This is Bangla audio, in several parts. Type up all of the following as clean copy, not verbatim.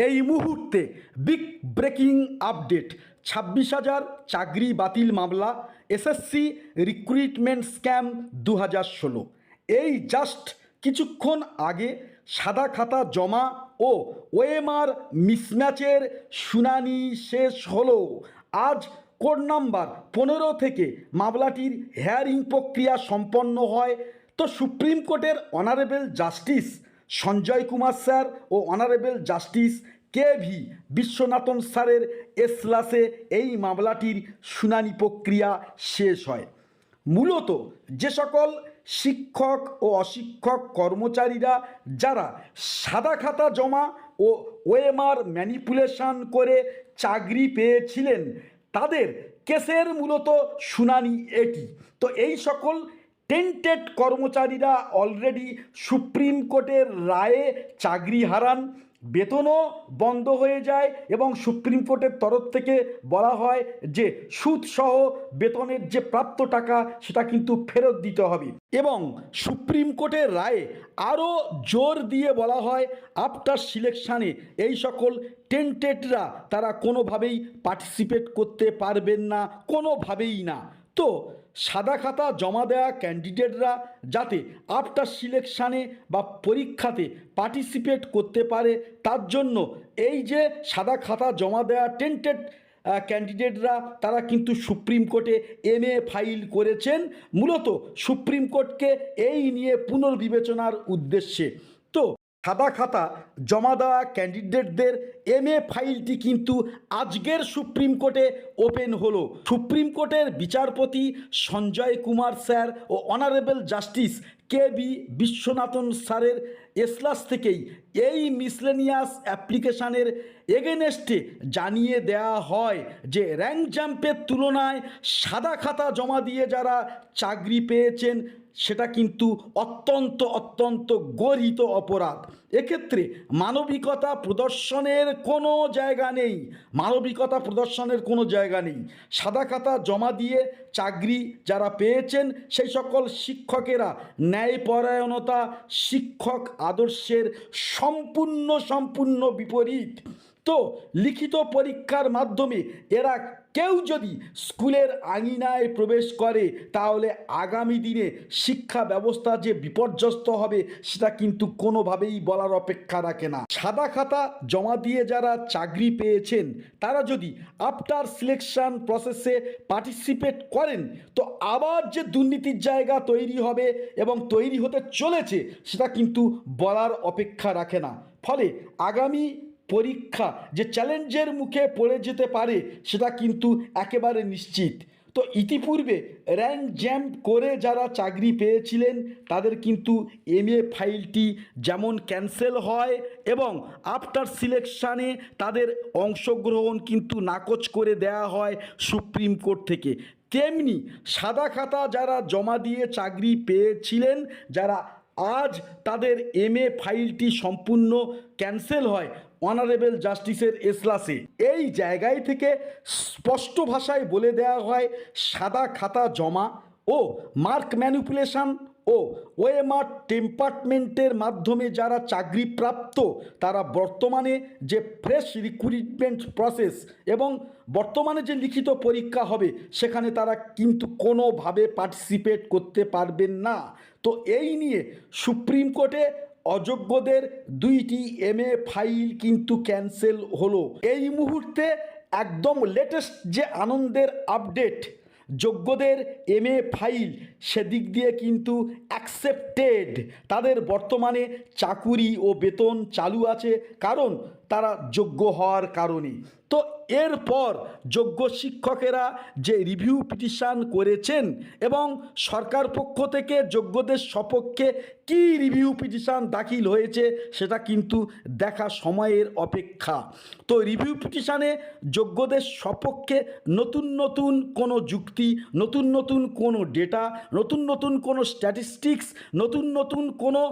এই মুহূর্তে বিগ ব্রেকিং আপডেট, 26,000 চাকরি বাতিল মামলা, এসএসসি রিক্রুটমেন্ট স্ক্যাম 2016। এই জাস্ট কিছুক্ষণ আগে সাদা খাতা জমা ও ওএমআর মিসম্যাচের শুনানি শেষ হলো। আজ কোড নাম্বার 15 থেকে মামলাটির হেয়ারিং প্রক্রিয়া সম্পন্ন হয়। তো সুপ্রিম কোর্টের honourable justice Sanjay Kumar sir ও অনারেবল জাস্টিস কেভি বিশ্বনাথন স্যারের এজলাসে এই মামলাটির শুনানি প্রক্রিয়া শেষ হয়। মূলত যে সকল শিক্ষক ও অশিক্ষক কর্মচারীরা যারা সাদা খাতা জমা ও ওএমআর ম্যানিপুলেশন করে চাকরি পেয়েছিলেন, তাদের কেসের মূলত শুনানি এটি। তো এই সকল টেন্টেড কর্মচারীরা অলরেডি সুপ্রিম কোর্টের রায়ে চাকরি হারান, বেতনও বন্ধ হয়ে যায় এবং সুপ্রিম কোর্টের তরফ থেকে বলা হয় যে সুদসহ বেতনের যে প্রাপ্ত টাকা সেটা কিন্তু ফেরত দিতে হবে। এবং সুপ্রিম কোর্টের রায়ে আরও জোর দিয়ে বলা হয় আফটার সিলেকশানে এই সকল টেন্টেডরা তারা কোনোভাবেই পার্টিসিপেট করতে পারবেন না, কোনোভাবেই না। তো সাদা খাতা জমা দেওয়া ক্যান্ডিডেটরা যাতে আফটার সিলেকশানে বা পরীক্ষাতে পার্টিসিপেট করতে পারে, তার জন্য এই যে সাদা খাতা জমা দেওয়া টেন্টেড ক্যান্ডিডেটরা তারা কিন্তু সুপ্রিম কোর্টে এমএ ফাইল করেছেন, মূলত সুপ্রিম কোর্টকে এই নিয়ে পুনর্বিবেচনার উদ্দেশ্যে। তো সাদা খাতা জমা দেওয়া ক্যান্ডিডেটদের এমএ ফাইলটি কিন্তু আজকের সুপ্রিম কোর্টে ওপেন হলো। সুপ্রিম কোর্টের বিচারপতি সঞ্জয় কুমার স্যার ও অনারেবল জাস্টিস কেভি বিশ্বনাথন স্যারের এজলাস থেকেই এই মিসলেনিয়াস অ্যাপ্লিকেশানের এগেনেস্টে জানিয়ে দেওয়া হয় যে র্যাঙ্ক জাম্পের তুলনায় সাদা খাতা জমা দিয়ে যারা চাকরি পেয়েছেন সেটা কিন্তু অত্যন্ত গর্হিত অপরাধ। এক্ষেত্রে মানবিকতা প্রদর্শনের কোনো জায়গা নেই, মানবিকতা প্রদর্শনের কোনো জায়গা নেই। সাদা খাতা জমা দিয়ে চাকরি যারা পেয়েছেন সেই সকল শিক্ষকেরা ন্যায়পরায়ণতা, শিক্ষক আদর্শের সম্পূর্ণ বিপরীত। তো লিখিত পরীক্ষার মাধ্যমে এরা কেউ যদি স্কুলের আঙিনায় প্রবেশ করে তাহলে আগামী দিনে শিক্ষা ব্যবস্থা যে বিপর্যস্ত হবে সেটা কিন্তু কোনোভাবেই বলার অপেক্ষা রাখে না। সাদা খাতা জমা দিয়ে যারা চাকরি পেয়েছেন তারা যদি আফটার সিলেকশন প্রসেসে পার্টিসিপেট করেন তো আবার যে দুর্নীতির জায়গা তৈরি হবে এবং তৈরি হতে চলেছে সেটা কিন্তু বলার অপেক্ষা রাখে না। ফলে আগামী পরীক্ষা যে চ্যালেঞ্জের মুখে পড়ে যেতে পারে সেটা কিন্তু একেবারে নিশ্চিত। তো ইতিপূর্বে র্যাঙ্ক জ্যাম্প করে যারা চাকরি পেয়েছিলেন তাদের কিন্তু এমএ ফাইলটি যেমন ক্যান্সেল হয় এবং আফটার সিলেকশানে তাদের অংশগ্রহণ কিন্তু নাকচ করে দেওয়া হয় সুপ্রিম কোর্ট থেকে, তেমনি সাদা খাতা যারা জমা দিয়ে চাকরি পেয়েছিলেন যারা আজ তাদের এমএ ফাইলটি সম্পূর্ণ ক্যান্সেল হয় অনারেবল জাস্টিসের এজলাসে। এই জায়গায় থেকে স্পষ্ট ভাষায় বলে দেওয়া হয় সাদা খাতা জমা ও মার্ক ম্যানিপুলেশন ও ওএমআর টেম্পারমেন্টের মাধ্যমে যারা চাকরিপ্রাপ্ত তারা বর্তমানে যে ফ্রেশ রিক্রুটমেন্ট প্রসেস এবং বর্তমানে যে লিখিত পরীক্ষা হবে সেখানে তারা কিন্তু কোনোভাবে পার্টিসিপেট করতে পারবেন না। তো এই নিয়ে সুপ্রিম কোর্টে অযোগ্যদের 2টি এমএ ফাইল কিন্তু ক্যান্সেল হলো। এই মুহূর্তে একদম লেটেস্ট যে আনন্দের আপডেট, যোগ্যদের এমএ ফাইল সেদিক দিয়ে কিন্তু অ্যাকসেপ্টেড, তাদের বর্তমানে চাকুরি ও বেতন চালু আছে কারণ তারা যোগ্য হওয়ার কারণে। তো এরপর যোগ্য শিক্ষকেরা যে রিভিউ পিটিশন করেছেন এবং সরকার পক্ষ থেকে যোগ্যদের সপক্ষে কি রিভিউ পিটিশন দাখিল হয়েছে সেটা কিন্তু দেখা সময়ের অপেক্ষা। তো রিভিউ পিটিশনে যোগ্যদের সপক্ষে নতুন কোনো যুক্তি, নতুন কোনো ডেটা, নতুন কোনো স্ট্যাটিস্টিক্স, নতুন কোনো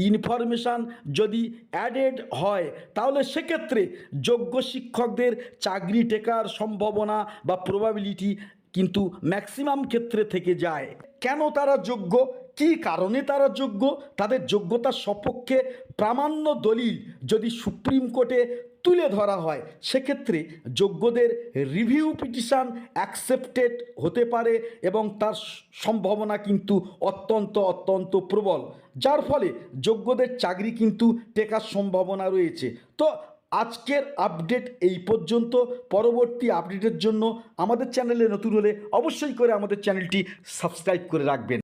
ইনফরমেশান যদি অ্যাডেড হয় তাহলে সেক্ষেত্রে যোগ্য শিক্ষকদের চাকরি টেকার সম্ভাবনা বা প্রবাবিলিটি কিন্তু ম্যাক্সিমাম ক্ষেত্রে থেকে যায়। কেন তারা যোগ্য, কী কারণে তারা যোগ্য, তাদের যোগ্যতার সপক্ষে প্রামাণ্য দলিল যদি সুপ্রিম কোর্টে তুলে ধরা হয়, সেক্ষেত্রে যোগ্যদের রিভিউ পিটিশন অ্যাকসেপ্টেড হতে পারে এবং তার সম্ভাবনা কিন্তু অত্যন্ত প্রবল, যার ফলে যোগ্যদের চাকরি কিন্তু টেকার সম্ভাবনা রয়েছে। তো আজকের আপডেট এই পর্যন্ত। পরবর্তী আপডেটের জন্য আমাদের চ্যানেলে নতুন হলে অবশ্যই করে আমাদের চ্যানেলটি সাবস্ক্রাইব করে রাখবেন।